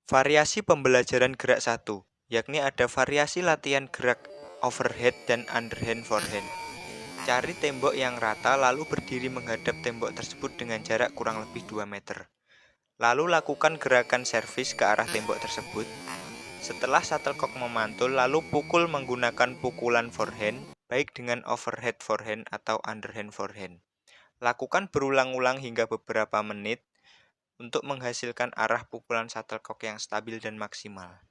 Variasi pembelajaran gerak 1, yakni ada variasi latihan gerak overhead dan underhand forehand. Cari tembok yang rata lalu berdiri menghadap tembok tersebut dengan jarak kurang lebih 2 meter. Lalu lakukan gerakan servis ke arah tembok tersebut. Setelah shuttlecock memantul, lalu pukul menggunakan pukulan forehand, baik dengan overhead forehand atau underhand forehand. Lakukan berulang-ulang hingga beberapa menit untuk menghasilkan arah pukulan shuttlecock yang stabil dan maksimal.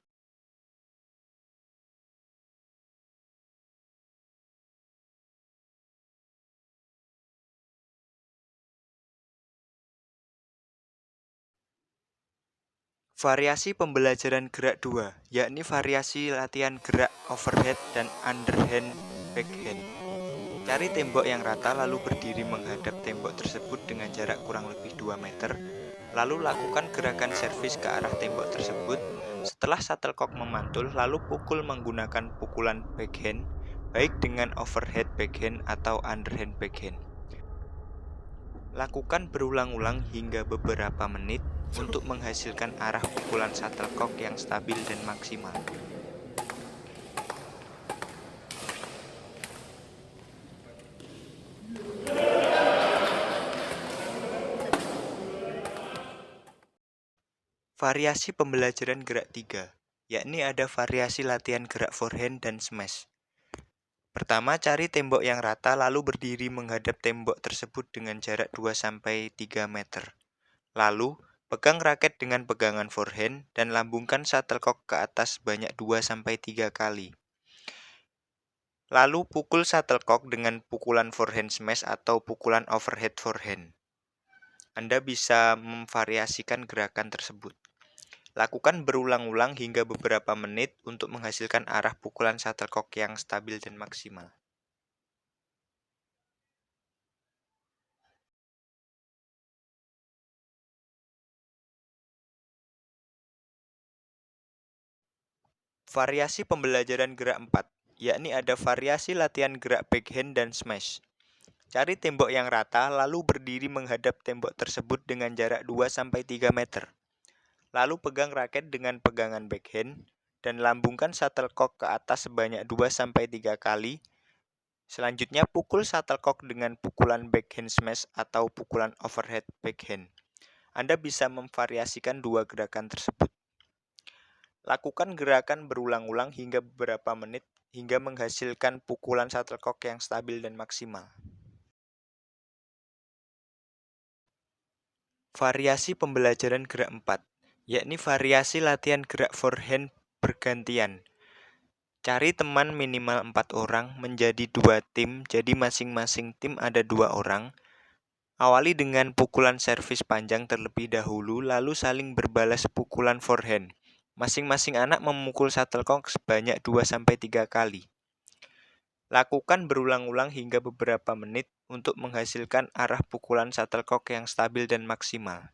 Variasi pembelajaran gerak 2, yakni variasi latihan gerak overhead dan underhand backhand. Cari tembok yang rata lalu berdiri menghadap tembok tersebut dengan jarak kurang lebih 2 meter. Lalu lakukan gerakan servis ke arah tembok tersebut. Setelah shuttlecock memantul, lalu pukul menggunakan pukulan backhand, baik dengan overhead backhand atau underhand backhand. Lakukan berulang-ulang hingga beberapa menit untuk menghasilkan arah pukulan shuttlecock yang stabil dan maksimal. Variasi pembelajaran gerak 3, yakni ada variasi latihan gerak forehand dan smash. Pertama, cari tembok yang rata lalu berdiri menghadap tembok tersebut dengan jarak 2-3 meter. Lalu, pegang raket dengan pegangan forehand dan lambungkan shuttlecock ke atas sebanyak 2-3 kali. Lalu pukul shuttlecock dengan pukulan forehand smash atau pukulan overhead forehand. Anda bisa memvariasikan gerakan tersebut. Lakukan berulang-ulang hingga beberapa menit untuk menghasilkan arah pukulan shuttlecock yang stabil dan maksimal. Variasi pembelajaran gerak 4, yakni ada variasi latihan gerak backhand dan smash. Cari tembok yang rata lalu berdiri menghadap tembok tersebut dengan jarak 2-3 meter. Lalu pegang raket dengan pegangan backhand dan lambungkan shuttlecock ke atas sebanyak 2-3 kali. Selanjutnya pukul shuttlecock dengan pukulan backhand smash atau pukulan overhead backhand. Anda bisa memvariasikan dua gerakan tersebut. Lakukan gerakan berulang-ulang hingga beberapa menit hingga menghasilkan pukulan shuttlecock yang stabil dan maksimal. Variasi pembelajaran gerak 4, yakni variasi latihan gerak forehand bergantian. Cari teman minimal 4 orang menjadi 2 tim, jadi masing-masing tim ada 2 orang. Awali dengan pukulan servis panjang terlebih dahulu, lalu saling berbalas pukulan forehand. Masing-masing anak memukul shuttlecock sebanyak 2-3 kali. Lakukan berulang-ulang hingga beberapa menit untuk menghasilkan arah pukulan shuttlecock yang stabil dan maksimal.